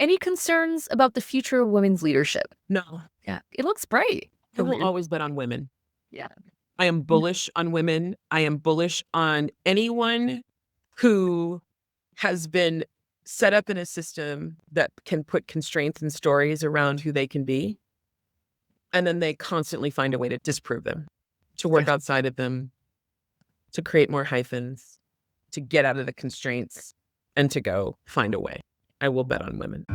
Any concerns about the future of women's leadership? No, Yeah, it looks bright. I will always bet on women. Yeah. I am bullish on women. I am bullish on anyone who has been set up in a system that can put constraints and stories around who they can be. And then they constantly find a way to disprove them, to work outside of them, to create more hyphens, to get out of the constraints, and to go find a way. I will bet on women.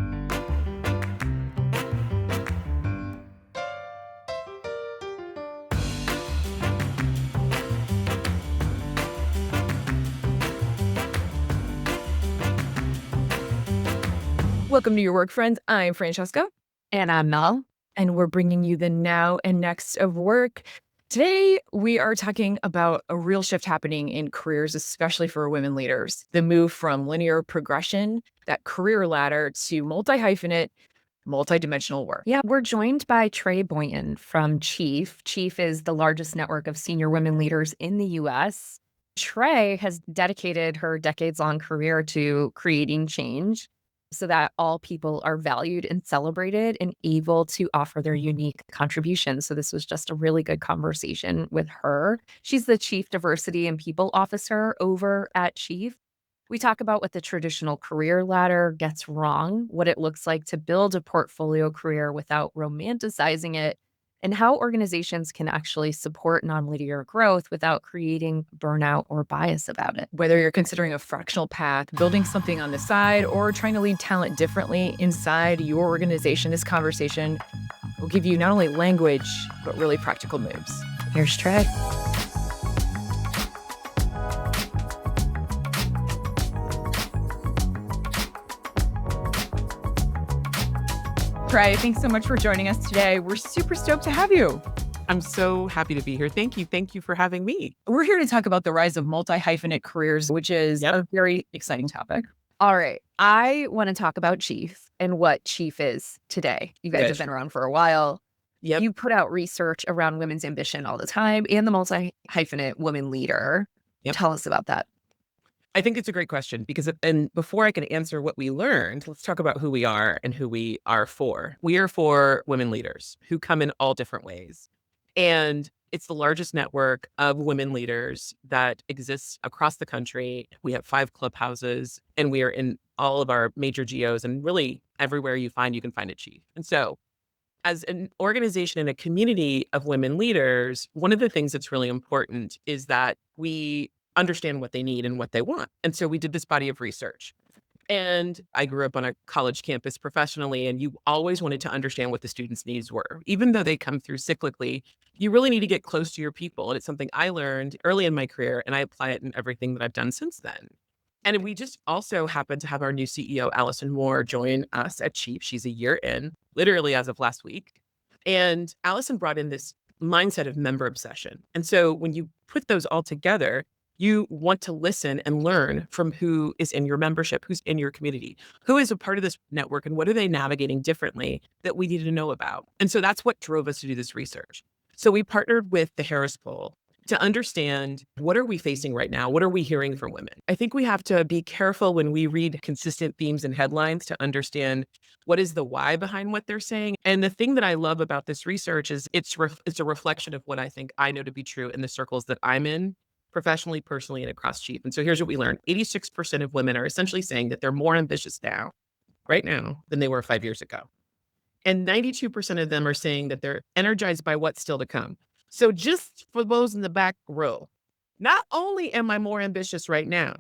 Welcome to Your Work Friends. I'm Francesca. And I'm Mel. And we're bringing you the now and next of work. Today, we are talking about a real shift happening in careers, especially for women leaders. The move from linear progression, that career ladder, to multi-hyphenate, multi-dimensional work. Yeah, we're joined by Trey Boynton from Chief. Chief is the largest network of senior women leaders in the U.S. Trey has dedicated her decades-long career to creating change so that all people are valued and celebrated and able to offer their unique contributions. So this was just a really good conversation with her. She's the Chief Diversity and People Officer over at Chief. We talk about what the traditional career ladder gets wrong, what it looks like to build a portfolio career without romanticizing it, and how organizations can actually support nonlinear growth without creating burnout or bias about it. Whether you're considering a fractional path, building something on the side, or trying to lead talent differently inside your organization, this conversation will give you not only language, but really practical moves. Here's Trey. Trey, thanks so much for joining us today. We're super stoked to have you. I'm so happy to be here. Thank you. Thank you for having me. We're here to talk about the rise of multi-hyphenate careers, which is a very exciting topic. All right. I want to talk about Chief and what Chief is today. You guys have been around for a while. Yep. You put out research around women's ambition all the time and the multi-hyphenate woman leader. Yep. Tell us about that. I think it's a great question because, and before I can answer what we learned, let's talk about who we are and who we are for. We are for women leaders who come in all different ways. And it's the largest network of women leaders that exists across the country. We have 5 clubhouses and we are in all of our major geos, and really everywhere you can find a Chief. And so as an organization and a community of women leaders, one of the things that's really important is that we understand what they need and what they want. And so we did this body of research. And I grew up on a college campus professionally, and you always wanted to understand what the students' needs were. Even though they come through cyclically, you really need to get close to your people. And it's something I learned early in my career, and I apply it in everything that I've done since then. And we just also happened to have our new CEO, Allison Moore, join us at Chief. She's a year in, literally as of last week. And Allison brought in this mindset of member obsession. And so when you put those all together, you want to listen and learn from who is in your membership, who's in your community, who is a part of this network, and what are they navigating differently that we need to know about. And so that's what drove us to do this research. So we partnered with the Harris Poll to understand, what are we facing right now? What are we hearing from women? I think we have to be careful when we read consistent themes and headlines to understand what is the why behind what they're saying. And the thing that I love about this research is it's a reflection of what I think I know to be true in the circles that I'm in, professionally, personally, and across Chief. And so here's what we learned. 86% of women are essentially saying that they're more ambitious right now, than they were 5 years ago. And 92% of them are saying that they're energized by what's still to come. So just for those in the back row, not only am I more ambitious right now,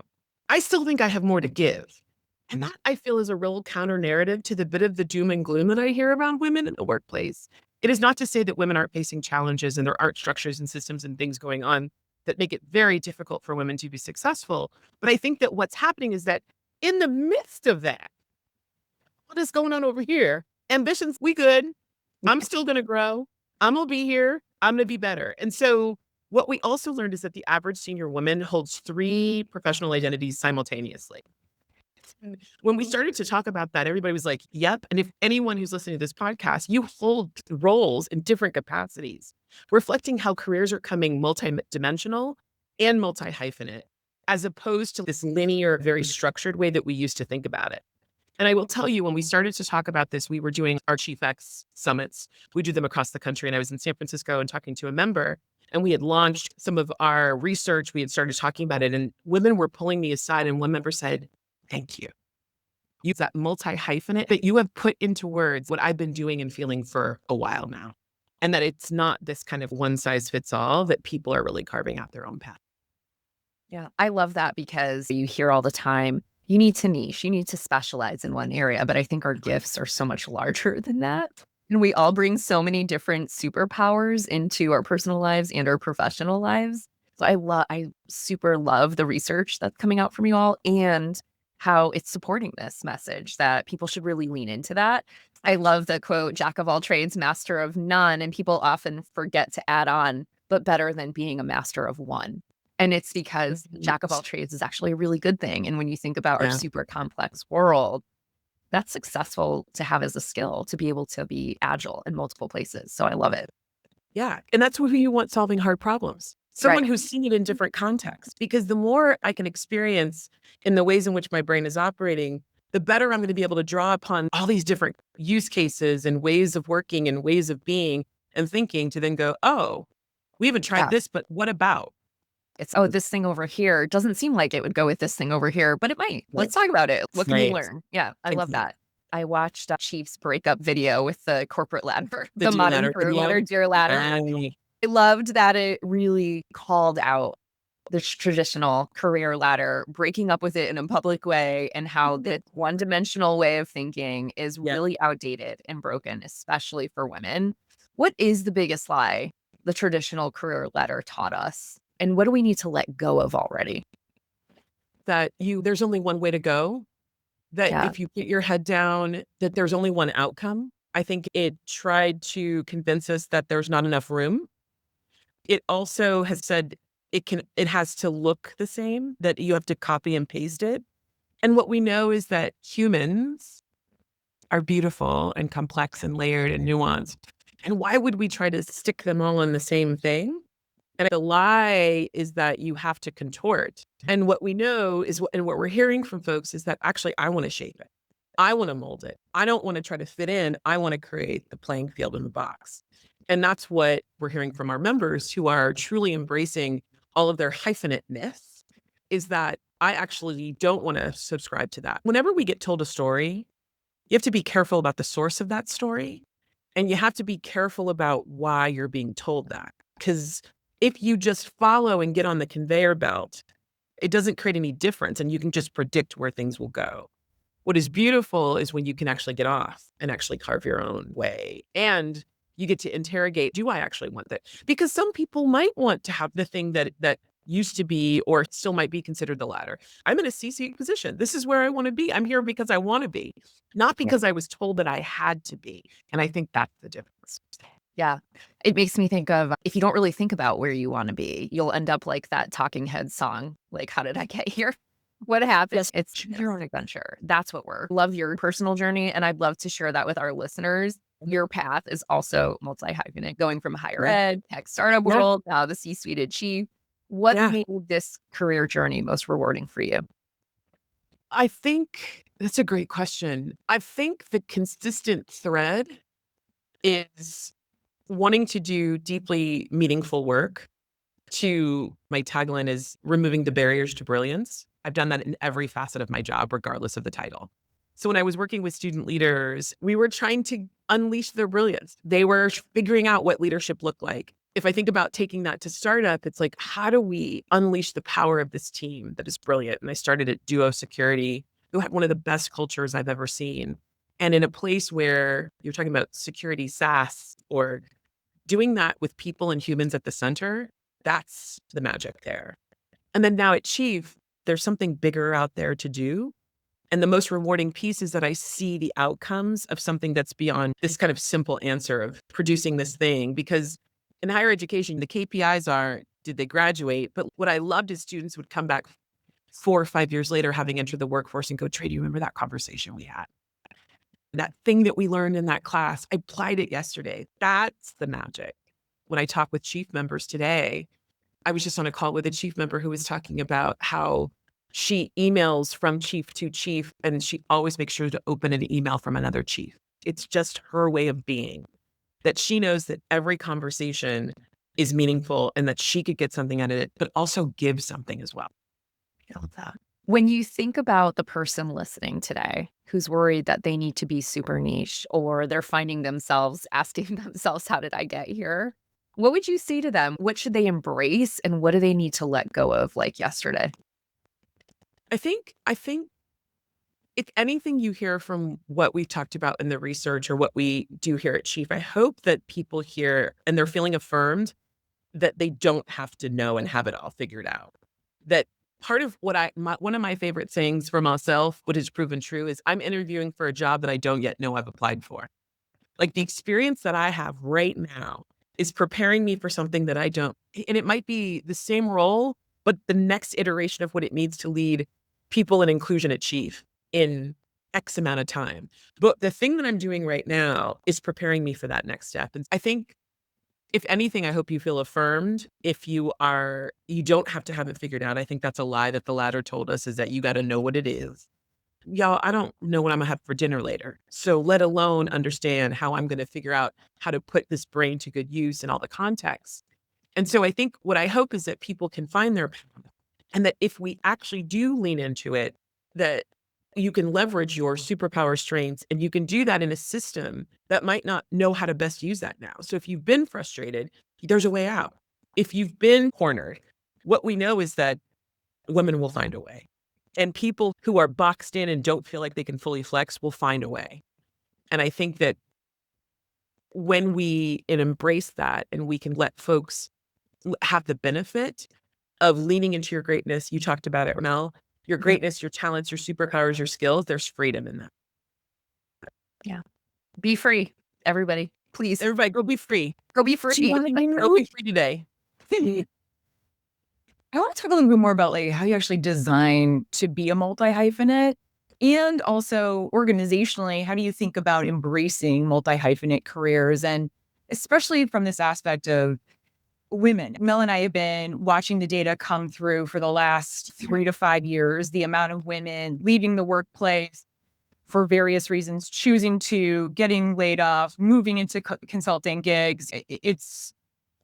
I still think I have more to give. And that, I feel, is a real counter narrative to the bit of the doom and gloom that I hear around women in the workplace. It is not to say that women aren't facing challenges and there aren't structures and systems and things going on that make it very difficult for women to be successful. But I think that what's happening is that in the midst of that, what is going on over here? Ambitions, we good. I'm still going to grow. I'm going to be here. I'm going to be better. And so what we also learned is that the average senior woman holds 3 professional identities simultaneously. When we started to talk about that, everybody was like, yep. And if anyone who's listening to this podcast, you hold roles in different capacities, reflecting how careers are coming multi-dimensional and multi-hyphenate, as opposed to this linear, very structured way that we used to think about it. And I will tell you, when we started to talk about this, we were doing our Chief X summits. We do them across the country. And I was in San Francisco and talking to a member, and we had launched some of our research. We had started talking about it, and women were pulling me aside. And one member said, "Thank you. Use that multi-hyphenate that you have put into words what I've been doing and feeling for a while now. And that it's not this kind of one size fits all, that people are really carving out their own path." Yeah, I love that because you hear all the time, you need to niche, you need to specialize in one area. But I think our gifts are so much larger than that. And we all bring so many different superpowers into our personal lives and our professional lives. So I super love the research that's coming out from you all and how it's supporting this message that people should really lean into that. I love the quote, jack of all trades, master of none. And people often forget to add on, but better than being a master of one. And it's because jack of all trades is actually a really good thing. And when you think about our Yeah. super complex world, that's successful to have as a skill to be able to be agile in multiple places. So I love it. Yeah. And that's who you want solving hard problems. Someone Right. who's seen it in different contexts, because the more I can experience in the ways in which my brain is operating, the better I'm going to be able to draw upon all these different use cases and ways of working and ways of being and thinking to then go, oh, we haven't tried Yeah. this, but what about? It's, oh, this thing over here doesn't seem like it would go with this thing over here, but it might. Let's talk about it. What can we Right. learn? Yeah, I love Exactly. that. I watched Chief's breakup video with the corporate ladder, The the Dear modern Ladder career video. ladder, dear ladder. And I loved that it really called out the traditional career ladder, breaking up with it in a public way, and how the one dimensional way of thinking is yeah, really outdated and broken, especially for women. What is the biggest lie the traditional career ladder taught us? And what do we need to let go of already? that there's only one way to go, that Yeah. if you get your head down, that there's only one outcome. I think it tried to convince us that there's not enough room. It also has said it has to look the same, that you have to copy and paste it. And what we know is that humans are beautiful and complex and layered and nuanced. And why would we try to stick them all in the same thing? And the lie is that you have to contort. And what we know is, and what we're hearing from folks is that actually I want to shape it. I want to mold it. I don't want to try to fit in. I want to create the playing field in the box. And that's what we're hearing from our members who are truly embracing all of their hyphenate-ness, is that I actually don't want to subscribe to that. Whenever we get told a story, you have to be careful about the source of that story. And you have to be careful about why you're being told that. Because if you just follow and get on the conveyor belt, it doesn't create any difference and you can just predict where things will go. What is beautiful is when you can actually get off and actually carve your own way. And you get to interrogate, do I actually want that? Because some people might want to have the thing that used to be or still might be considered the ladder. I'm in a C-suite position. This is where I want to be. I'm here because I want to be, not because I was told that I had to be. And I think that's the difference. Yeah. It makes me think of if you don't really think about where you want to be, you'll end up like that Talking Heads song. Like, how did I get here? What happened? Yes. It's your own adventure. That's what we're. Love your personal journey. And I'd love to share that with our listeners. Your path is also multi-hyphenate, going from higher Right. ed, tech startup Yeah. world, now the C-suite chief. What Yeah. made this career journey most rewarding for you? I think that's a great question. I think the consistent thread is wanting to do deeply meaningful work. My tagline is removing the barriers to brilliance. I've done that in every facet of my job, regardless of the title. So when I was working with student leaders, we were trying to unleash their brilliance. They were figuring out what leadership looked like. If I think about taking that to startup, it's like, how do we unleash the power of this team that is brilliant? And I started at Duo Security, who had one of the best cultures I've ever seen. And in a place where you're talking about security SaaS or doing that with people and humans at the center, that's the magic there. And then now at Chief, there's something bigger out there to do. And the most rewarding piece is that I see the outcomes of something that's beyond this kind of simple answer of producing this thing. Because in higher education, the KPIs are, did they graduate? But what I loved is students would come back 4 or 5 years later, having entered the workforce and go, Trey, do you remember that conversation we had? That thing that we learned in that class, I applied it yesterday. That's the magic. When I talk with Chief members today, I was just on a call with a Chief member who was talking about how She emails from chief to chief, and she always makes sure to open an email from another chief. It's just her way of being, that she knows that every conversation is meaningful and that she could get something out of it, but also give something as well. I love that. When you think about the person listening today who's worried that they need to be super niche or they're finding themselves asking themselves, how did I get here? What would you say to them? What should they embrace and what do they need to let go of like yesterday? I think if anything you hear from what we've talked about in the research or what we do here at Chief, I hope that people hear and they're feeling affirmed that they don't have to know and have it all figured out. That part of what one of my favorite sayings for myself, what has proven true, is I'm interviewing for a job that I don't yet know I've applied for. Like the experience that I have right now is preparing me for something that I don't, and it might be the same role, but the next iteration of what it means to lead people and inclusion at Chief in X amount of time. But the thing that I'm doing right now is preparing me for that next step. And I think if anything, I hope you feel affirmed. If you don't have to have it figured out. I think that's a lie that the ladder told us, is that you got to know what it is. Y'all, I don't know what I'm gonna have for dinner later. So let alone understand how I'm gonna figure out how to put this brain to good use in all the contexts. And so I think what I hope is that people can find their path, and that if we actually do lean into it, that you can leverage your superpower strengths, and you can do that in a system that might not know how to best use that now. So if you've been frustrated, there's a way out. If you've been cornered, what we know is that women will find a way. And people who are boxed in and don't feel like they can fully flex will find a way. And I think that when we embrace that and we can let folks have the benefit of leaning into your greatness, you talked about it, Mel, your greatness, your talents, your superpowers, your skills, there's freedom in that. Yeah. Be free, everybody. Please. Everybody go be free. Go be free. Go be free today. I want to talk a little bit more about like how you actually design to be a multi-hyphenate, and also organizationally, how do you think about embracing multi-hyphenate careers, and especially from this aspect of women. Mel and I have been watching the data come through for the last 3 to 5 years, the amount of women leaving the workplace for various reasons, choosing to, getting laid off, moving into consulting gigs. It's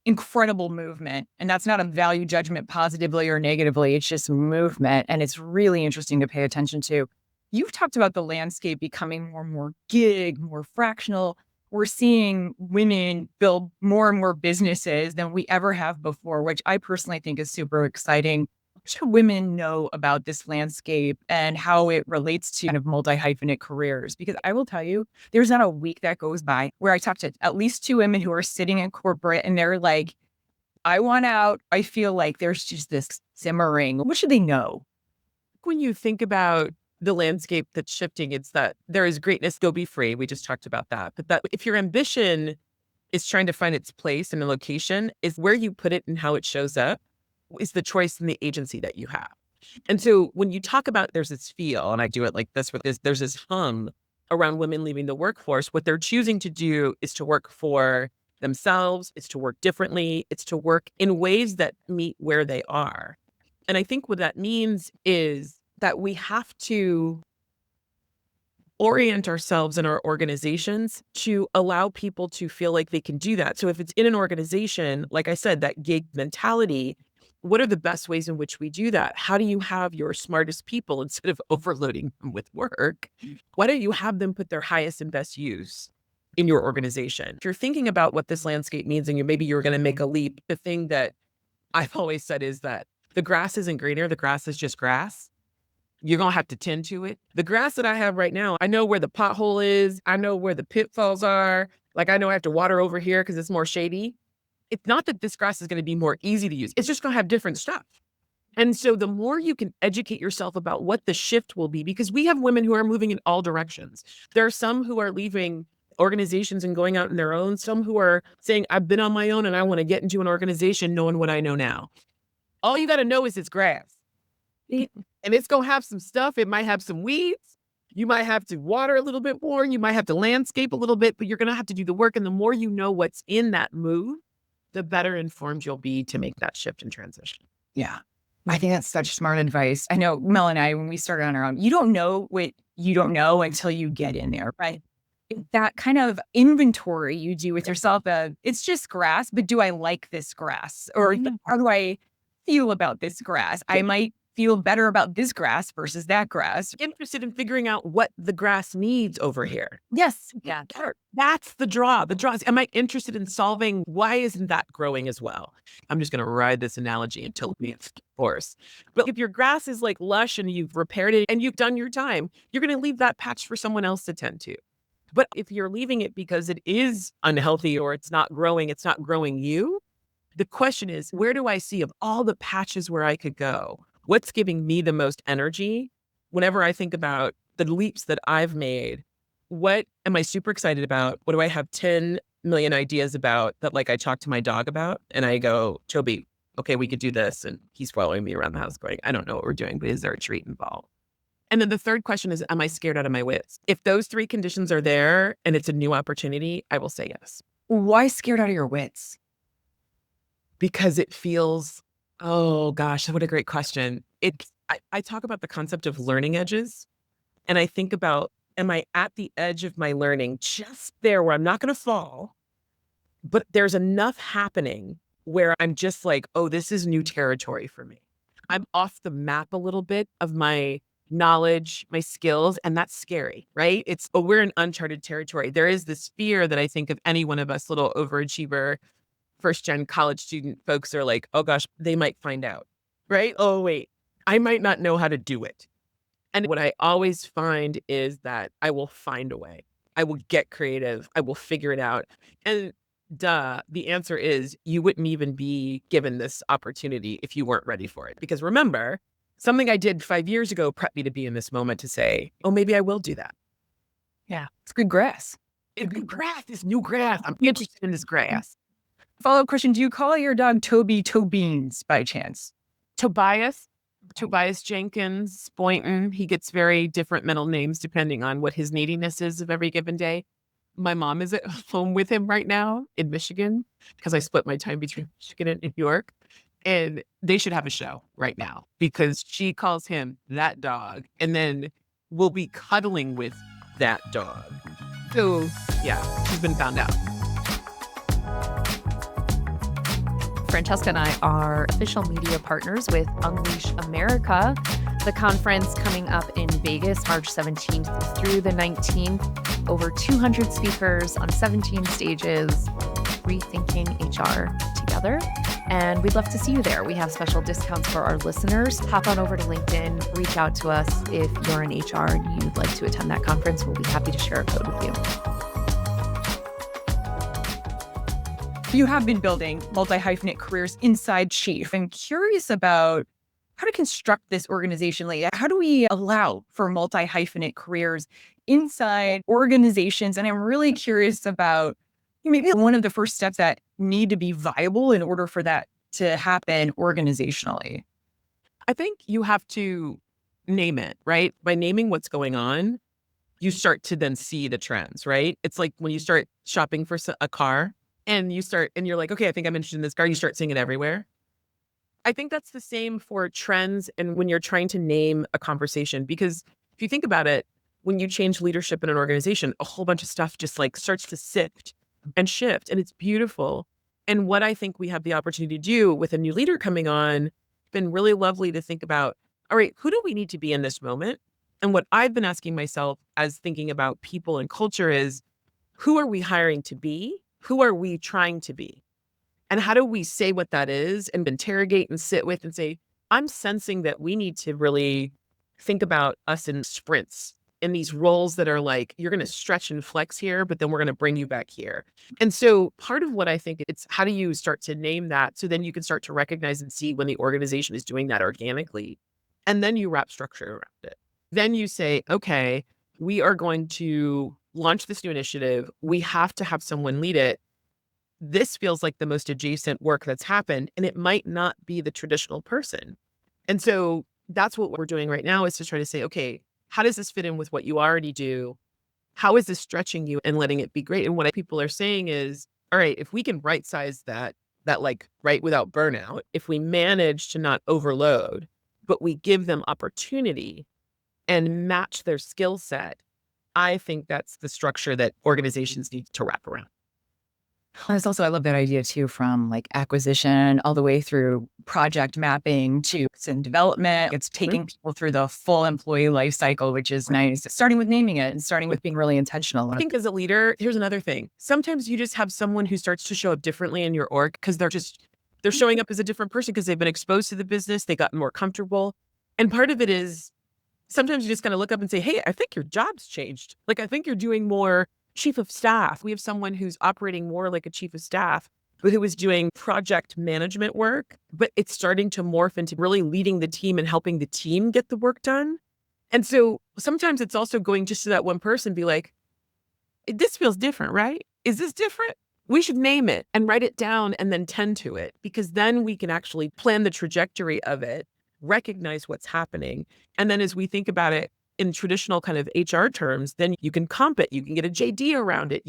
incredible movement. And that's not a value judgment positively or negatively. It's just movement. And it's really interesting to pay attention to. You've talked about the landscape becoming more and more gig, more fractional. We're seeing women build more and more businesses than we ever have before, which I personally think is super exciting. What should women know about this landscape and how it relates to kind of multi-hyphenate careers? Because I will tell you, there's not a week that goes by where I talk to at least 2 women who are sitting in corporate and they're like, I want out. I feel like there's just this simmering. What should they know? When you think about the landscape that's shifting, it's that there is greatness, go be free. We just talked about that. But that if your ambition is trying to find its place in a location, is where you put it and how it shows up is the choice and the agency that you have. And so when you talk about there's this feel, and I do it like this, there's this hum around women leaving the workforce, what they're choosing to do is to work for themselves, it's to work differently, it's to work in ways that meet where they are. And I think what that means is that we have to orient ourselves in our organizations to allow people to feel like they can do that. So if it's in an organization, like I said, that gig mentality, what are the best ways in which we do that? How do you have your smartest people, instead of overloading them with work, why don't you have them put their highest and best use in your organization? If you're thinking about what this landscape means and maybe you're going to make a leap, the thing that I've always said is that the grass isn't greener, the grass is just grass. You're going to have to tend to it. The grass that I have right now, I know where the pothole is. I know where the pitfalls are. Like I know I have to water over here because it's more shady. It's not that this grass is going to be more easy to use. It's just going to have different stuff. And so the more you can educate yourself about what the shift will be, because we have women who are moving in all directions. There are some who are leaving organizations and going out on their own. Some who are saying, I've been on my own and I want to get into an organization knowing what I know now. All you got to know is it's grass. And it's going to have some stuff. It might have some weeds. You might have to water a little bit more. You might have to landscape a little bit, but you're going to have to do the work. And the more you know what's in that move, the better informed you'll be to make that shift and transition. Yeah. I think that's such smart advice. I know Mel and I, when we started on our own, you don't know what you don't know until you get in there, right? That kind of inventory you do with yourself of it's just grass, but do I like this grass? Or how do I feel about this grass? I might feel better about this grass versus that grass. Interested in figuring out what the grass needs over here. Yes. Yeah. That's the draw. The draw is, am I interested in solving why isn't that growing as well? I'm just going to ride this analogy until it's force. But if your grass is like lush and you've repaired it and you've done your time, you're going to leave that patch for someone else to tend to. But if you're leaving it because it is unhealthy or it's not growing you, the question is, where do I see of all the patches where I could go? What's giving me the most energy? Whenever I think about the leaps that I've made, what am I super excited about? What do I have 10 million ideas about that like I talk to my dog about? And I go, Toby, okay, we could do this. And he's following me around the house going, I don't know what we're doing, but is there a treat involved? And then the third question is, am I scared out of my wits? If those three conditions are there and it's a new opportunity, I will say yes. Why scared out of your wits? Because it feels, oh gosh, what a great question. I talk about the concept of learning edges. And I think about, am I at the edge of my learning just there where I'm not going to fall, but there's enough happening where I'm just like, oh, this is new territory for me. I'm off the map a little bit of my knowledge, my skills, and that's scary, right? It's, oh, we're in uncharted territory. There is this fear that I think of any one of us little overachiever, first gen college student folks are like, oh gosh, they might find out, right? Oh, wait, I might not know how to do it. And what I always find is that I will find a way. I will get creative. I will figure it out. And the answer is you wouldn't even be given this opportunity if you weren't ready for it. Because remember, something I did 5 years ago prepped me to be in this moment to say, oh, maybe I will do that. Yeah. It's good grass. It's good grass, this new grass. I'm interested in this grass. Follow-up question. Do you call your dog Toby Tobeans by chance? Tobias Jenkins, Boynton, he gets very different middle names depending on what his neediness is of every given day. My mom is at home with him right now in Michigan because I split my time between Michigan and New York. And they should have a show right now because she calls him that dog. And then we'll be cuddling with that dog. So yeah, she's been found out. Francesca and I are official media partners with Unleash America, the conference coming up in Vegas, March 17th through the 19th. Over 200 speakers on 17 stages, rethinking HR together. And we'd love to see you there. We have special discounts for our listeners. Hop on over to LinkedIn, reach out to us if you're in HR and you'd like to attend that conference. We'll be happy to share a code with you. You have been building multi-hyphenate careers inside Chief. I'm curious about how to construct this organization. Like, how do we allow for multi-hyphenate careers inside organizations? And I'm really curious about maybe one of the first steps that need to be viable in order for that to happen organizationally. I think you have to name it, right? By naming what's going on, you start to then see the trends, right? It's like when you start shopping for a car and you're like, okay, I think I'm interested in this car. You start seeing it everywhere. I think that's the same for trends and when you're trying to name a conversation, because if you think about it, when you change leadership in an organization, a whole bunch of stuff just like starts to sift and shift, and it's beautiful. And what I think we have the opportunity to do with a new leader coming on, been really lovely to think about, all right, who do we need to be in this moment? And what I've been asking myself as thinking about people and culture is, who are we hiring to be? Who are we trying to be? And how do we say what that is and interrogate and sit with and say, I'm sensing that we need to really think about us in sprints, in these roles that are like, you're going to stretch and flex here, but then we're going to bring you back here. And so part of what I think it's how do you start to name that so then you can start to recognize and see when the organization is doing that organically. And then you wrap structure around it. Then you say, okay, we are going to launch this new initiative. We have to have someone lead it. This feels like the most adjacent work that's happened, and it might not be the traditional person. And so that's what we're doing right now is to try to say, okay, how does this fit in with what you already do? How is this stretching you and letting it be great? And what people are saying is, all right, if we can right size that that like, right, without burnout, if we manage to not overload, but we give them opportunity and match their skill set, I think that's the structure that organizations need to wrap around. That's also, I love that idea too, from like acquisition all the way through project mapping to in development. It's taking people through the full employee life cycle, which is nice. Starting with naming it and starting with being really intentional. I think as a leader, here's another thing. Sometimes you just have someone who starts to show up differently in your org because they're showing up as a different person because they've been exposed to the business, they got more comfortable. And part of it is sometimes you just kind of look up and say, hey, I think your job's changed. Like, I think you're doing more chief of staff. We have someone who's operating more like a chief of staff, but who is doing project management work, but it's starting to morph into really leading the team and helping the team get the work done. And so sometimes it's also going just to that one person, be like, this feels different, right? Is this different? We should name it and write it down and then tend to it, because then we can actually plan the trajectory of it, recognize what's happening. And then as we think about it in traditional kind of HR terms, then you can comp it, you can get a JD around it.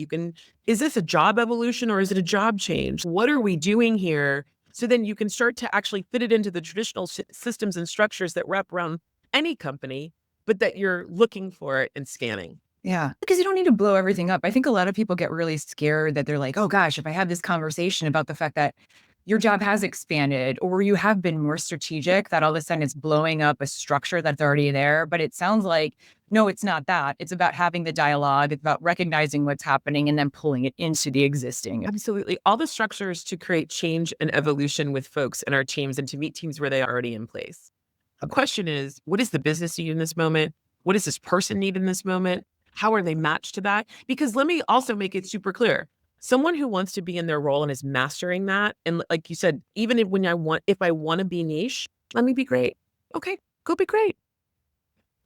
Is this a job evolution or is it a job change? What are we doing here? So then you can start to actually fit it into the traditional systems and structures that wrap around any company, but that you're looking for it and scanning. Yeah, because you don't need to blow everything up. I think a lot of people get really scared that they're like, oh gosh, if I have this conversation about the fact that your job has expanded or you have been more strategic, that all of a sudden it's blowing up a structure that's already there. But it sounds like, no, it's not that. It's about having the dialogue. It's about recognizing what's happening and then pulling it into the existing. Absolutely. All the structures to create change and evolution with folks and our teams and to meet teams where they are already in place. The question is, what does the business need in this moment? What does this person need in this moment? How are they matched to that? Because let me also make it super clear. Someone who wants to be in their role and is mastering that, and like you said, even if I want to be niche, let me be great. Okay, go be great.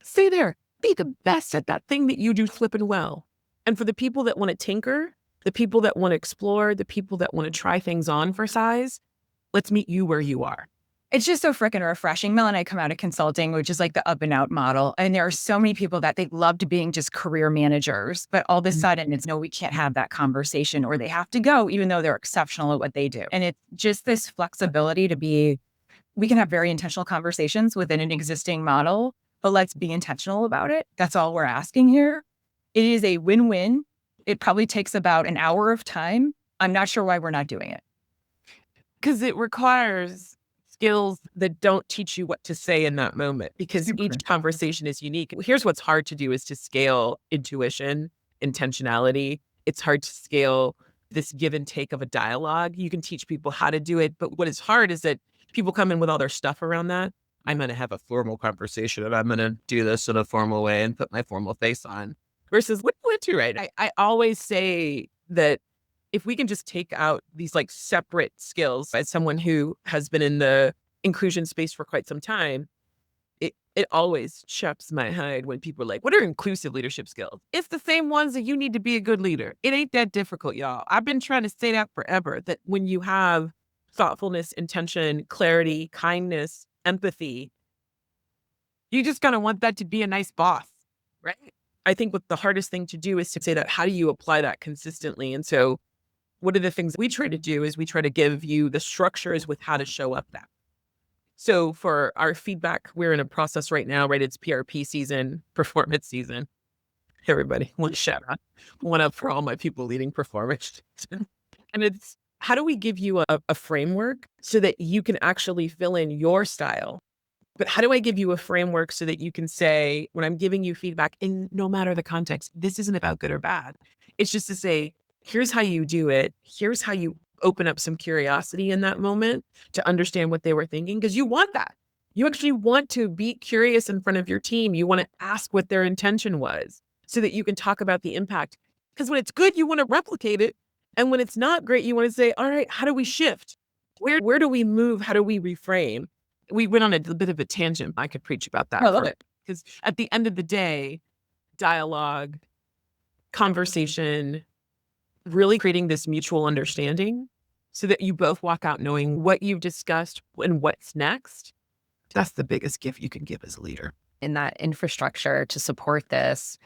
Stay there. Be the best at that thing that you do flipping well. And for the people that want to tinker, the people that want to explore, the people that want to try things on for size, let's meet you where you are. It's just so freaking refreshing. Mel and I come out of consulting, which is like the up and out model. And there are so many people that they loved being just career managers, but all of a sudden it's no, we can't have that conversation, or they have to go, even though they're exceptional at what they do. And it's just this flexibility to be, we can have very intentional conversations within an existing model, but let's be intentional about it. That's all we're asking here. It is a win-win. It probably takes about an hour of time. I'm not sure why we're not doing it. Because it requires skills that don't teach you what to say in that moment, because each conversation is unique. Here's what's hard to do is to scale intuition, intentionality. It's hard to scale this give and take of a dialogue. You can teach people how to do it, but what is hard is that people come in with all their stuff around that. I'm going to have a formal conversation and I'm going to do this in a formal way and put my formal face on. Versus what you went to, right? I always say that if we can just take out these like separate skills, as someone who has been in the inclusion space for quite some time, it always chaps my hide when people are like, what are inclusive leadership skills? It's the same ones that you need to be a good leader. It ain't that difficult, y'all. I've been trying to say that forever, that when you have thoughtfulness, intention, clarity, kindness, empathy, you just gotta want that to be a nice boss, right? I think what the hardest thing to do is to say that, how do you apply that consistently? And so one of the things we try to do is we try to give you the structures with how to show up that. So for our feedback, we're in a process right now, right? It's PRP season, performance season. Everybody, one shout out, one up for all my people leading performance. And it's, how do we give you a framework so that you can actually fill in your style? But how do I give you a framework so that you can say, when I'm giving you feedback, in no matter the context, this isn't about good or bad. It's just to say, here's how you do it. Here's how you open up some curiosity in that moment to understand what they were thinking, because you want that. You actually want to be curious in front of your team. You want to ask what their intention was so that you can talk about the impact. Because when it's good, you want to replicate it. And when it's not great, you want to say, all right, how do we shift? Where do we move? How do we reframe? We went on a bit of a tangent. I could preach about that. I love it. Because at the end of the day, dialogue, conversation, really creating this mutual understanding so that you both walk out knowing what you've discussed and what's next. That's the biggest gift you can give as a leader. In that infrastructure to support this,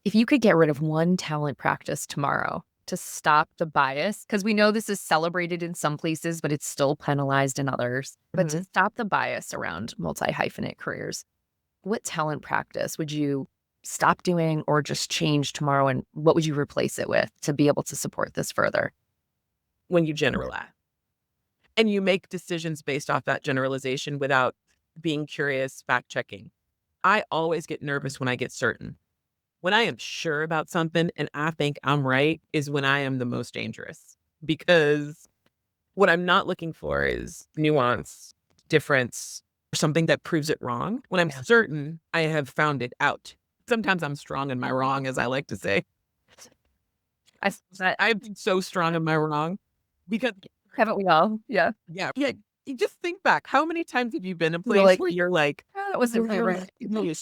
if you could get rid of one talent practice tomorrow, to stop the bias? Because we know this is celebrated in some places, but it's still penalized in others. But to stop the bias around multi-hyphenate careers, what talent practice would you stop doing or just change tomorrow? And what would you replace it with to be able to support this further? When you generalize and you make decisions based off that generalization without being curious, fact checking. I always get nervous when I get certain. When I am sure about something and I think I'm right is when I am the most dangerous, because what I'm not looking for is nuance, difference, or something that proves it wrong. When I'm certain, I have found it out. Sometimes I'm strong in my wrong, as I like to say. I'm so strong in my wrong because Haven't we all? Yeah. yeah. You just think back. How many times have you been in a place where you're like, "Oh, that wasn't you're right." really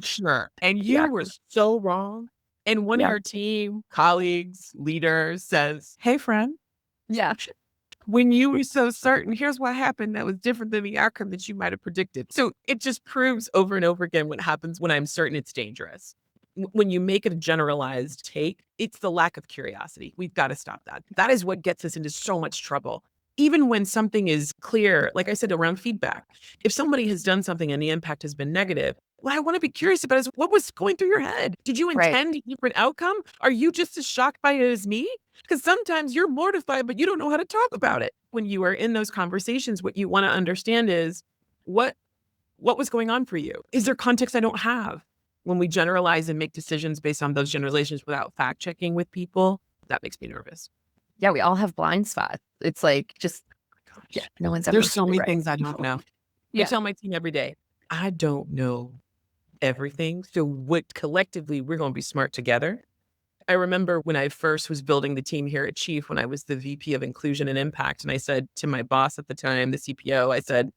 sure, and you Yeah. were so wrong. And one of Yeah. your team colleagues, leaders says, "Hey, friend, Yeah. when you were so certain, here's what happened that was different than the outcome that you might have predicted." So it just proves over and over again what happens when I'm certain it's dangerous. When you make it a generalized take, it's the lack of curiosity. We've got to stop that. That is what gets us into so much trouble. Even when something is clear, like I said, around feedback, if somebody has done something and the impact has been negative, what I want to be curious about is what was going through your head? Did you Right. intend a different outcome? Are you just as shocked by it as me? Because sometimes you're mortified, but you don't know how to talk about it. When you are in those conversations, what you want to understand is what was going on for you? Is there context I don't have? When we generalize and make decisions based on those generalizations without fact checking with people, that makes me nervous. Yeah, we all have blind spots. It's like just no one's ever There's so many right. things I don't know. I Yeah. tell my team every day, I don't know everything. So what collectively we're going to be smart together. I remember when I first was building the team here at Chief, when I was the VP of Inclusion and Impact, and I said to my boss at the time, the CPO, I said,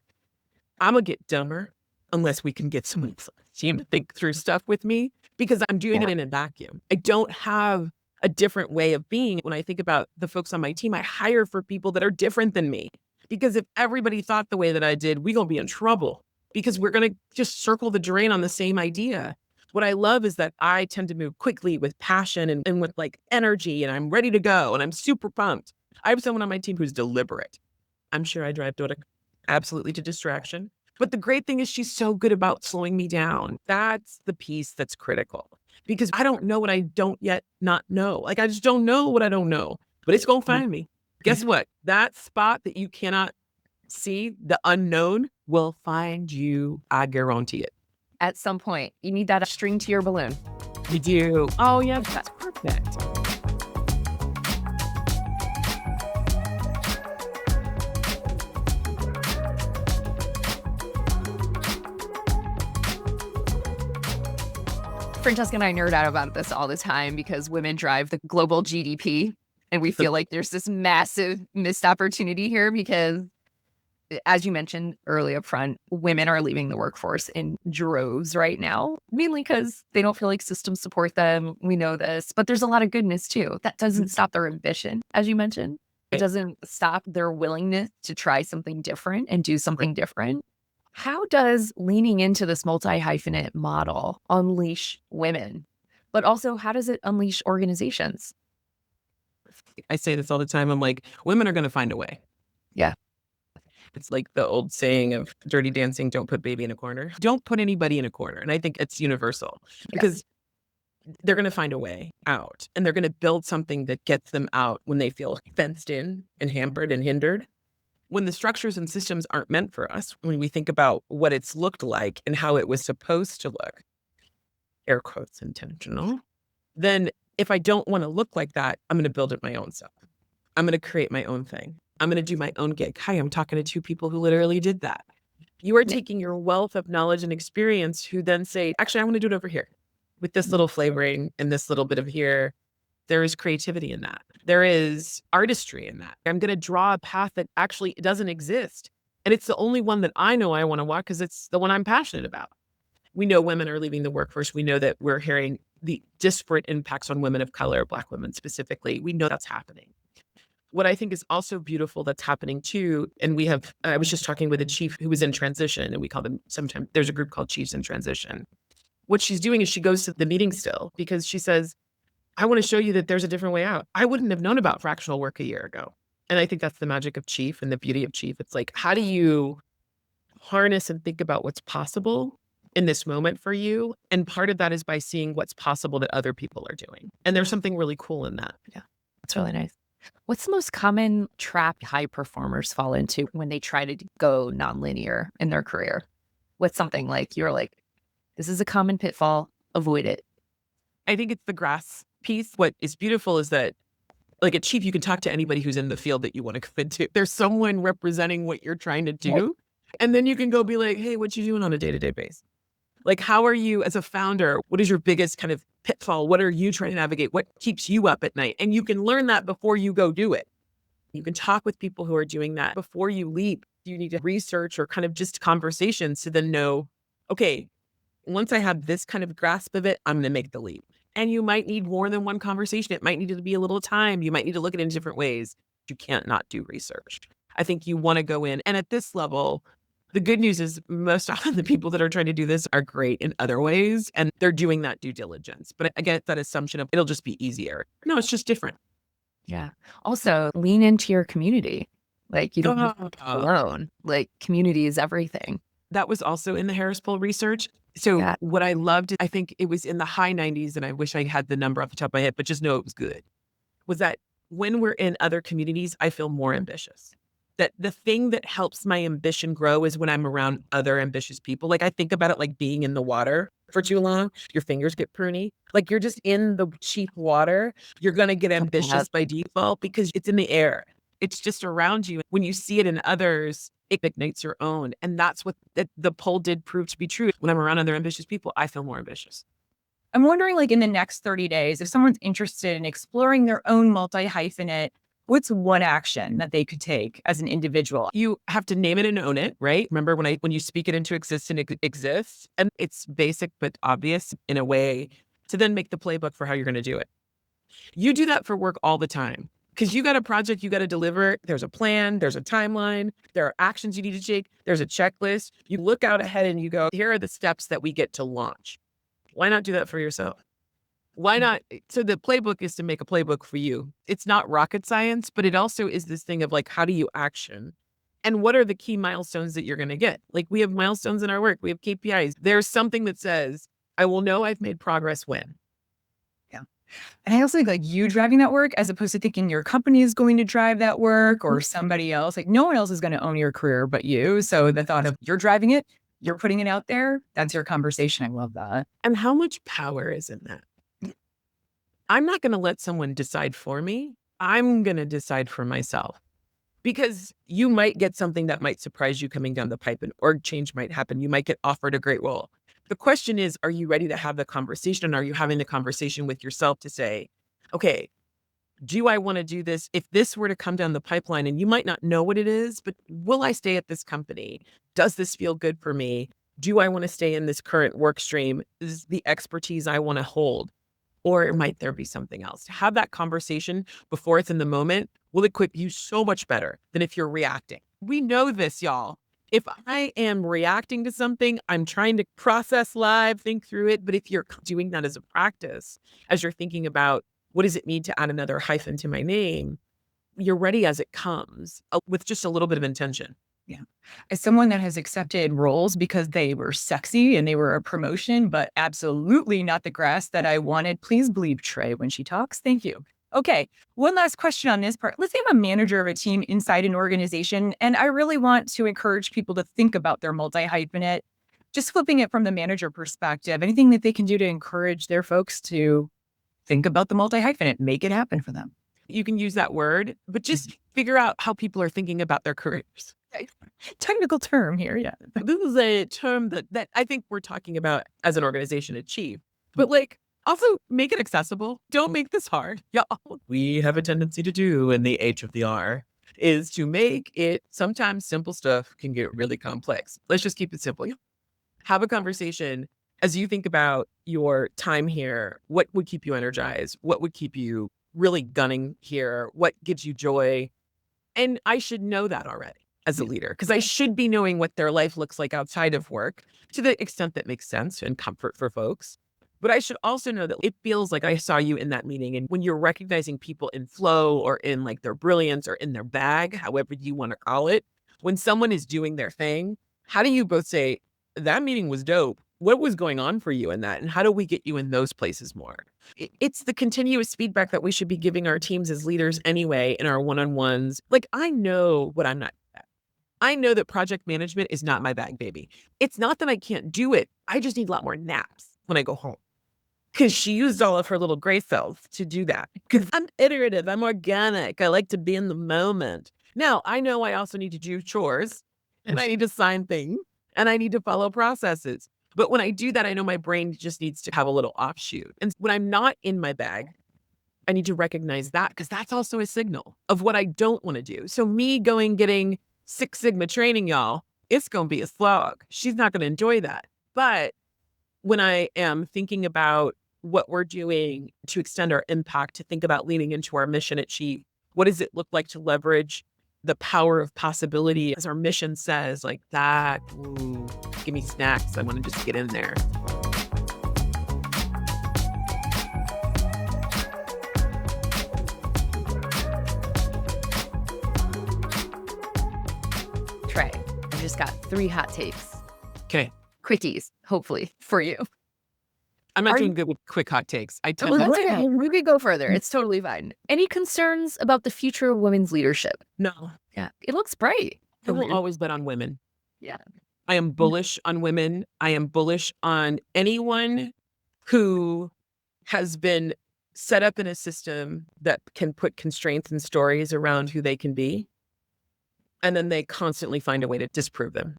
I'm going to get dumber unless we can get someone else on the team to think through stuff with me, because I'm doing it in a vacuum. I don't have a different way of being. When I think about the folks on my team, I hire for people that are different than me, because if everybody thought the way that I did, we're going to be in trouble, because we're going to just circle the drain on the same idea. What I love is that I tend to move quickly with passion and with like energy, and I'm ready to go and I'm super pumped. I have someone on my team who's deliberate. I'm sure I drive Dota absolutely to distraction. But the great thing is she's so good about slowing me down. That's the piece that's critical, because I don't know what I don't yet not know. Like, I just don't know what I don't know, but it's going to find me. Guess what? That spot that you cannot see, the unknown, will find you. I guarantee it. At some point, you need that string to your balloon. You do. Oh, yeah, that's perfect. Francesca and I nerd out about this all the time because women drive the global GDP. And we feel like there's this massive missed opportunity here because, as you mentioned early up front, women are leaving the workforce in droves right now, mainly because they don't feel like systems support them. We know this, but there's a lot of goodness too. That doesn't stop their ambition, as you mentioned. It doesn't stop their willingness to try something different and do something different. How does leaning into this multi-hyphenate model unleash women? But also, how does it unleash organizations? I say this all the time. I'm like, women are going to find a way. Yeah. It's like the old saying of Dirty Dancing, don't put baby in a corner. Don't put anybody in a corner. And I think it's universal, because they're going to find a way out, and they're going to build something that gets them out when they feel fenced in and hampered and hindered. When the structures and systems aren't meant for us, when we think about what it's looked like and how it was supposed to look, air quotes intentional, then if I don't want to look like that, I'm going to build it my own self. I'm going to create my own thing. I'm going to do my own gig. Hi, I'm talking to two people who literally did that. You are taking your wealth of knowledge and experience, who then say, actually, I want to do it over here with this little flavoring and this little bit of here. There is creativity in that. There is artistry in that. I'm going to draw a path that actually doesn't exist. And it's the only one that I know I want to walk because it's the one I'm passionate about. We know women are leaving the workforce. We know that we're hearing the disparate impacts on women of color, Black women specifically. We know that's happening. What I think is also beautiful that's happening too, and I was just talking with a chief who was in transition, and we call them sometimes, there's a group called Chiefs in Transition. What she's doing is she goes to the meeting still, because she says, I want to show you that there's a different way out. I wouldn't have known about fractional work a year ago. And I think that's the magic of Chief and the beauty of Chief. It's like, how do you harness and think about what's possible in this moment for you? And part of that is by seeing what's possible that other people are doing. And there's something really cool in that. Yeah, that's really nice. What's the most common trap high performers fall into when they try to go nonlinear in their career? What's something like you're like, this is a common pitfall, avoid it? I think it's the grass piece. What is beautiful is that, like at Chief, you can talk to anybody who's in the field that you want to go into. There's someone representing what you're trying to do. Right. And then you can go be like, hey, what you doing on a day-to-day basis? Like, how are you as a founder? What is your biggest kind of pitfall? What are you trying to navigate? What keeps you up at night? And you can learn that before you go do it. You can talk with people who are doing that before you leap. You need to research or kind of just conversations to then know, okay, once I have this kind of grasp of it, I'm going to make the leap. And you might need more than one conversation. It might need to be a little time. You might need to look at it in different ways. You can't not do research. I think you want to go in. And at this level, the good news is most often the people that are trying to do this are great in other ways, and they're doing that due diligence. But I get that assumption of it'll just be easier. No, it's just different. Yeah. Also, lean into your community. Like, you don't have to be alone. Like, community is everything. That was also in the Harris Poll research. So what I loved, I think it was in the high 90s, and I wish I had the number off the top of my head, but just know it was good, was that when we're in other communities, I feel more ambitious. That the thing that helps my ambition grow is when I'm around other ambitious people. Like I think about it like being in the water for too long, your fingers get pruny. Like you're just in the cheap water. You're going to get ambitious by default because it's in the air. It's just around you. When you see it in others, it ignites your own. And that's what the poll did prove to be true. When I'm around other ambitious people, I feel more ambitious. I'm wondering, like in the next 30 days, if someone's interested in exploring their own multi-hyphenate, what's one action that they could take as an individual? You have to name it and own it, right? Remember when you speak it into existence, it exists. And it's basic but obvious in a way to then make the playbook for how you're going to do it. You do that for work all the time because you got a project you got to deliver. There's a plan, there's a timeline, there are actions you need to take, there's a checklist. You look out ahead and you go, here are the steps that we get to launch. Why not do that for yourself? Why not? So the playbook is to make a playbook for you. It's not rocket science, but it also is this thing of like, how do you action? And what are the key milestones that you're going to get? Like we have milestones in our work. We have KPIs. There's something that says, I will know I've made progress when. Yeah. And I also think like you driving that work as opposed to thinking your company is going to drive that work or somebody else, like no one else is going to own your career but you. So the thought of you're driving it, you're putting it out there. That's your conversation. I love that. And how much power is in that? I'm not going to let someone decide for me. I'm going to decide for myself because you might get something that might surprise you coming down the pipe. An org change might happen. You might get offered a great role. The question is, are you ready to have the conversation? And are you having the conversation with yourself to say, okay, do I want to do this? If this were to come down the pipeline and you might not know what it is, but will I stay at this company? Does this feel good for me? Do I want to stay in this current work stream? Is the expertise I want to hold? Or might there be something else? To have that conversation before it's in the moment will equip you so much better than if you're reacting. We know this, y'all. If I am reacting to something, I'm trying to process live, think through it. But if you're doing that as a practice, as you're thinking about what does it mean to add another hyphen to my name, you're ready as it comes with just a little bit of intention. Yeah. As someone that has accepted roles because they were sexy and they were a promotion, but absolutely not the grass that I wanted, please believe Trey when she talks. Thank you. Okay. One last question on this part. Let's say I'm a manager of a team inside an organization, and I really want to encourage people to think about their multi-hyphenate, just flipping it from the manager perspective, anything that they can do to encourage their folks to think about the multi-hyphenate, make it happen for them. You can use that word, but just figure out how people are thinking about their careers. Technical term here, yeah. This is a term that I think we're talking about as an organization achieve. But like, also make it accessible. Don't make this hard. Yeah, we have a tendency to do in the H of the R is to make it, sometimes simple stuff can get really complex. Let's just keep it simple. Have a conversation as you think about your time here. What would keep you energized? What would keep you really gunning here? What gives you joy? And I should know that already as a leader, because I should be knowing what their life looks like outside of work to the extent that makes sense and comfort for folks. But I should also know that it feels like I saw you in that meeting. And when you're recognizing people in flow or in like their brilliance or in their bag, however you want to call it, when someone is doing their thing, how do you both say, that meeting was dope? What was going on for you in that? And how do we get you in those places more? It's the continuous feedback that we should be giving our teams as leaders anyway in our one-on-ones. Like, I know what I'm not good at. I know that project management is not my bag, baby. It's not that I can't do it. I just need a lot more naps when I go home. Because she used all of her little gray cells to do that. Because I'm iterative. I'm organic. I like to be in the moment. Now, I know I also need to do chores and I need to sign things and I need to follow processes. But when I do that, I know my brain just needs to have a little offshoot. And when I'm not in my bag, I need to recognize that because that's also a signal of what I don't want to do. So me getting Six Sigma training, y'all, it's going to be a slog. She's not going to enjoy that. But when I am thinking about what we're doing to extend our impact, to think about leaning into our mission at Chief, what does it look like to leverage the power of possibility, as our mission says, like that, ooh, give me snacks. I want to just get in there. Trey, I just got 3 hot takes. Okay. Quickies, hopefully, for you. I'm not doing good with quick hot takes. I tend That's to. okay. We could go further. It's totally fine. Any concerns about the future of women's leadership? No, Yeah, it looks bright. I will always bet on women. Yeah. I am bullish on women. I am bullish on anyone who has been set up in a system that can put constraints and stories around who they can be. And then they constantly find a way to disprove them,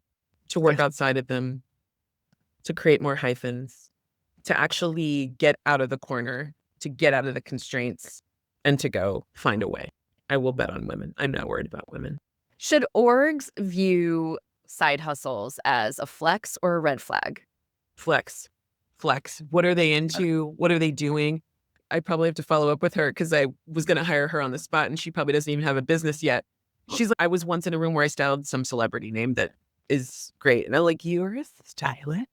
to work outside of them, to create more hyphens, to actually get out of the corner, to get out of the constraints, and to go find a way. I will bet on women. I'm not worried about women. Should orgs view side hustles as a flex or a red flag? Flex. What are they into? What are they doing? I probably have to follow up with her because I was going to hire her on the spot and she probably doesn't even have a business yet. She's like, I was once in a room where I styled some celebrity name that is great. And I'm like, you're a stylist?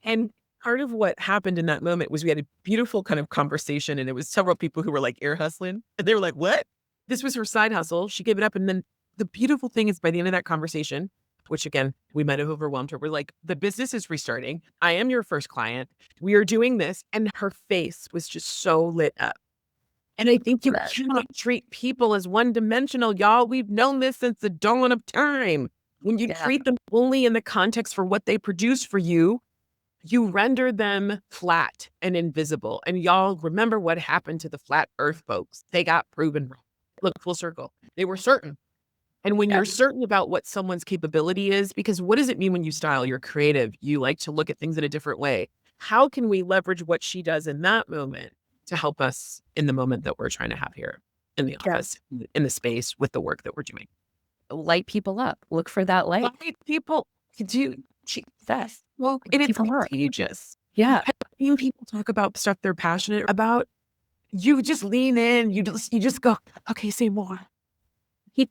And part of what happened in that moment was we had a beautiful kind of conversation and it was several people who were like ear hustling and they were like, what? This was her side hustle. She gave it up. And then the beautiful thing is by the end of that conversation, which again, we might have overwhelmed her. We're like, the business is restarting. I am your first client. We are doing this. And her face was just so lit up. And I think you cannot treat people as one-dimensional, y'all. We've known this since the dawn of time. When you treat them only in the context for what they produce for you, you render them flat and invisible. And y'all remember what happened to the flat earth folks. They got proven wrong. Look, full circle. They were certain. And when you're certain about what someone's capability is, because what does it mean when you style? You're creative. You like to look at things in a different way. How can we leverage what she does in that moment to help us in the moment that we're trying to have here in the office, in the space with the work that we're doing? Light people up. Look for that light. Light people do. That's well, and it's contagious. Yeah. When people talk about stuff they're passionate about, you just lean in. You just go, okay, say more.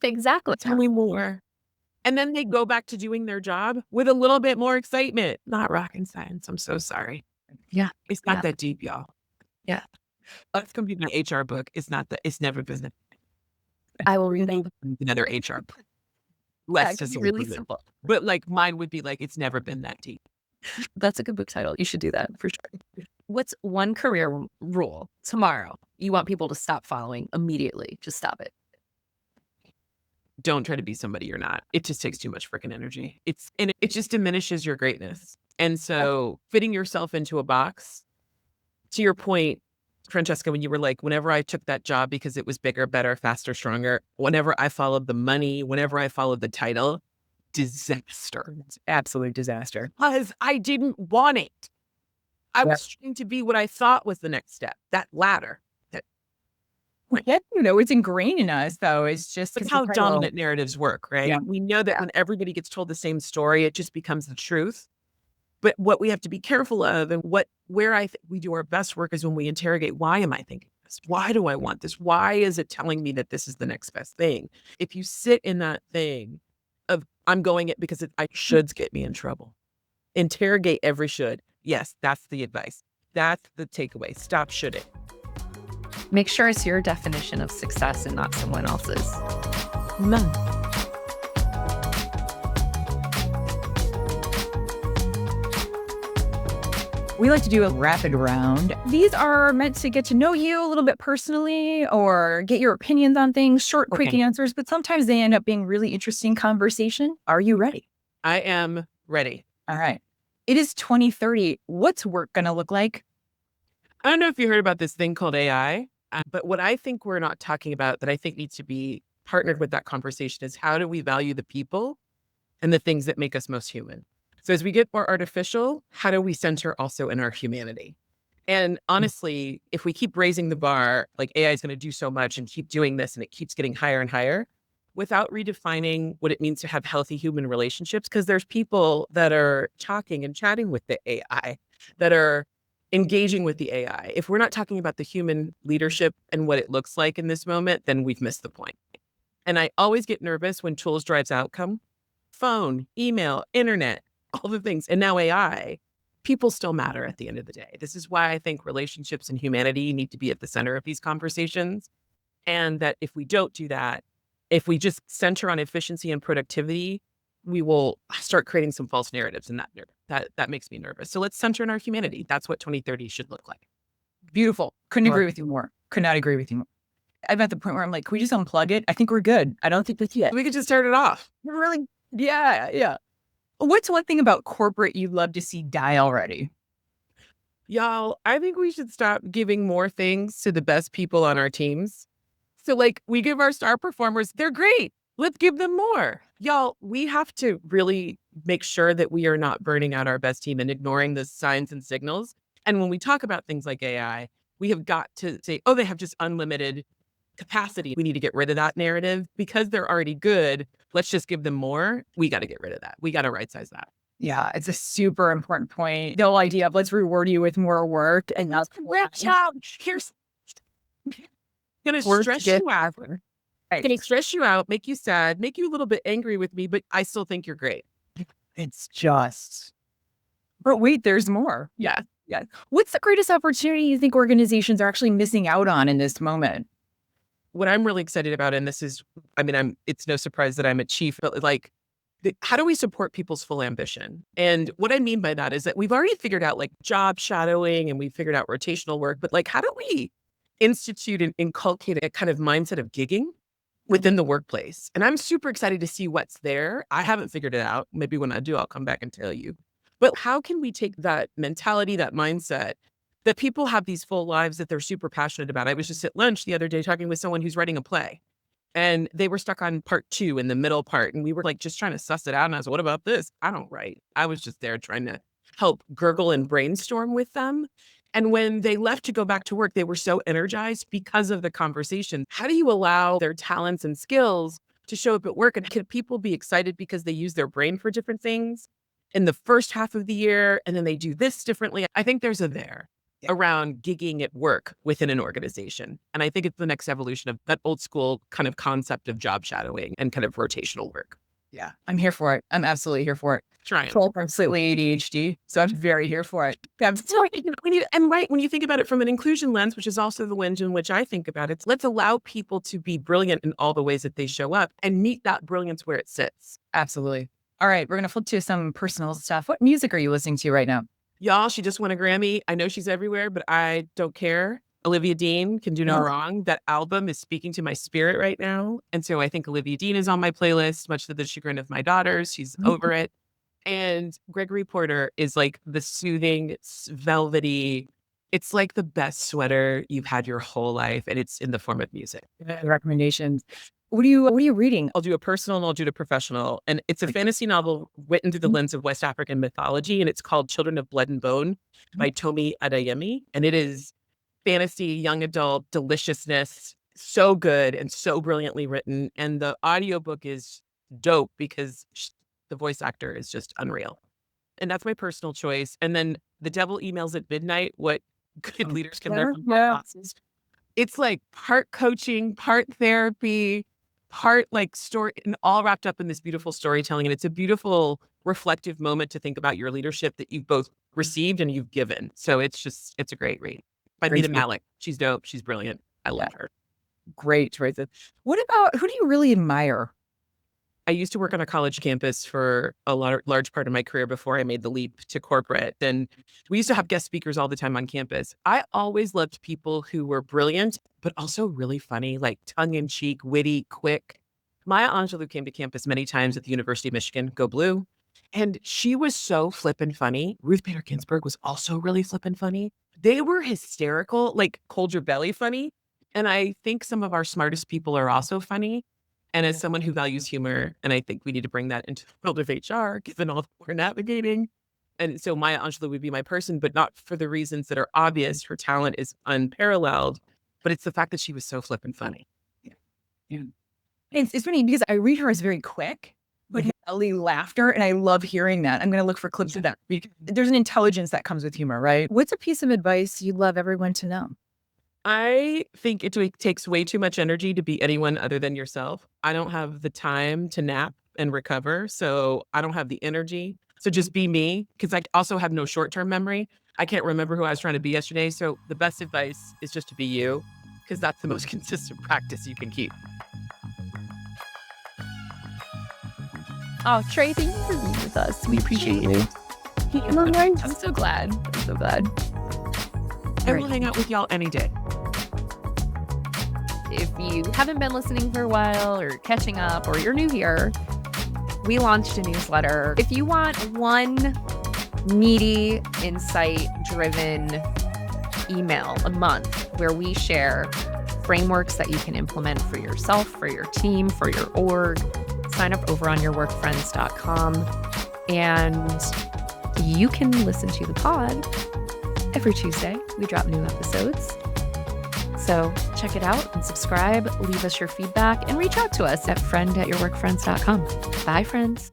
Exactly. Tell me more. And then they go back to doing their job with a little bit more excitement. Not rocket science. I'm so sorry. Yeah. It's not that deep, y'all. Yeah. Let's complete an HR book. It's not that. It's never been that. I will read another HR book. Less to really simple. But like mine would be like, it's never been that deep. That's a good book title. You should do that for sure. What's one career rule tomorrow you want people to stop following immediately? Just stop it. Don't try to be somebody you're not. It just takes too much freaking energy. It just diminishes your greatness. And so fitting yourself into a box, to your point, Francesca, when you were like, whenever I took that job because it was bigger, better, faster, stronger, whenever I followed the money, whenever I followed the title, disaster. It's absolute disaster. Because I didn't want it. I was trying to be what I thought was the next step, that ladder. It's ingrained in us, though. It's just That's how dominant narratives work, right? Yeah. We know that when everybody gets told the same story, it just becomes the truth. But what we have to be careful of and where I think we do our best work is when we interrogate, why am I thinking this? Why do I want this? Why is it telling me that this is the next best thing? If you sit in that thing of, I'm going it because I shoulds get me in trouble. Interrogate every should. Yes, that's the advice. That's the takeaway. Stop shoulding. Make sure it's your definition of success and not someone else's. None. We like to do a rapid round. These are meant to get to know you a little bit personally or get your opinions on things, short, quick answers, but sometimes they end up being really interesting conversation. Are you ready? I am ready. All right. It is 2030. What's work going to look like? I don't know if you heard about this thing called AI, but what I think we're not talking about that I think needs to be partnered with that conversation is how do we value the people and the things that make us most human? So as we get more artificial, how do we center also in our humanity? And honestly, if we keep raising the bar, like AI is going to do so much and keep doing this and it keeps getting higher and higher without redefining what it means to have healthy human relationships, because there's people that are talking and chatting with the AI, that are engaging with the AI. If we're not talking about the human leadership and what it looks like in this moment, then we've missed the point. And I always get nervous when tools drives outcome. Phone, email, internet, all the things, and now AI, people still matter at the end of the day. This is why I think relationships and humanity need to be at the center of these conversations. And that if we don't do that, if we just center on efficiency and productivity, we will start creating some false narratives, and that makes me nervous. So let's center in our humanity. That's what 2030 should look like. Beautiful. Couldn't agree with you more. Could not agree with you more. I'm at the point where I'm like, can we just unplug it? I think we're good. I don't think that's yet. We could just start it off. Really? Yeah. What's one thing about corporate you'd love to see die already? Y'all, I think we should stop giving more things to the best people on our teams. So like we give our star performers, they're great. Let's give them more. Y'all, we have to really make sure that we are not burning out our best team and ignoring the signs and signals. And when we talk about things like AI, we have got to say, oh, they have just unlimited capacity. We need to get rid of that narrative because they're already good. Let's just give them more. We got to get rid of that. We got to right size that. Yeah, it's a super important point. The whole idea of let's reward you with more work and not here's gonna stress you out. Gonna stress you out, make you sad, make you a little bit angry with me, but I still think you're great. It's just. But wait, there's more. Yeah. What's the greatest opportunity you think organizations are actually missing out on in this moment? What I'm really excited about, and this is, it's no surprise that I'm a chief, but like, how do we support people's full ambition? And what I mean by that is that we've already figured out like job shadowing and we've figured out rotational work, but like, how do we institute and inculcate a kind of mindset of gigging within the workplace? And I'm super excited to see what's there. I haven't figured it out. Maybe when I do, I'll come back and tell you. But how can we take that mentality, that mindset, that people have these full lives that they're super passionate about? I was just at lunch the other day talking with someone who's writing a play and they were stuck on part 2 in the middle part. And we were like, just trying to suss it out. And I was, what about this? I don't write. I was just there trying to help gurgle and brainstorm with them. And when they left to go back to work, they were so energized because of the conversation. How do you allow their talents and skills to show up at work? And can people be excited because they use their brain for different things in the first half of the year, and then they do this differently? I think there's a there around gigging at work within an organization. And I think it's the next evolution of that old school kind of concept of job shadowing and kind of rotational work. Yeah, I'm here for it. I'm absolutely here for it. Trying. I'm slightly ADHD, so I'm very here for it. When you think about it from an inclusion lens, which is also the lens in which I think about it, let's allow people to be brilliant in all the ways that they show up and meet that brilliance where it sits. Absolutely. All right, we're going to flip to some personal stuff. What music are you listening to right now? Y'all, she just won a Grammy. I know she's everywhere, but I don't care. Olivia Dean can do no wrong. That album is speaking to my spirit right now. And so I think Olivia Dean is on my playlist, much to the chagrin of my daughters. She's over it. And Gregory Porter is like the soothing, velvety, it's like the best sweater you've had your whole life. And it's in the form of music. Recommendations. What are you reading? I'll do a personal and I'll do a professional. And it's a fantasy novel written through the lens of West African mythology. And it's called Children of Blood and Bone by Tomi Adeyemi. And it is fantasy, young adult, deliciousness, so good and so brilliantly written. And the audiobook is dope because the voice actor is just unreal. And that's my personal choice. And then The Devil Emails at Midnight, what good leaders can learn from bosses. It's like part coaching, part therapy, part like story, and all wrapped up in this beautiful storytelling. And it's a beautiful reflective moment to think about your leadership that you've both received and you've given. So it's a great read by Great Nita read. Malik. She's dope. She's brilliant. I love her. Great choices. What about, who do you really admire? I used to work on a college campus for a large part of my career before I made the leap to corporate. And we used to have guest speakers all the time on campus. I always loved people who were brilliant, but also really funny, like tongue in cheek, witty, quick. Maya Angelou came to campus many times at the University of Michigan, go blue. And she was so flippin' funny. Ruth Bader Ginsburg was also really flippin' funny. They were hysterical, like hold your belly funny. And I think some of our smartest people are also funny. And as someone who values humor, and I think we need to bring that into the world of HR, given all that we're navigating. And so Maya Angelou would be my person, but not for the reasons that are obvious. Her talent is unparalleled, but it's the fact that she was so flippin' funny. Yeah. It's funny because I read her as very quick, but belly laughter, and I love hearing that. I'm going to look for clips of that. There's an intelligence that comes with humor, right? What's a piece of advice you'd love everyone to know? I think it takes way too much energy to be anyone other than yourself. I don't have the time to nap and recover, so I don't have the energy. So just be me, because I also have no short-term memory. I can't remember who I was trying to be yesterday. So the best advice is just to be you, because that's the most consistent practice you can keep. Oh, Trey, thank you for being with us. We appreciate you. I'm so glad. I'm so glad. And we'll hang out with y'all any day. If you haven't been listening for a while or catching up or you're new here, we launched a newsletter. If you want one meaty, insight-driven email a month where we share frameworks that you can implement for yourself, for your team, for your org, sign up over on yourworkfriends.com and you can listen to the pod every Tuesday. We drop new episodes. So check it out and subscribe, leave us your feedback, and reach out to us at friend@yourworkfriends.com. Bye, friends.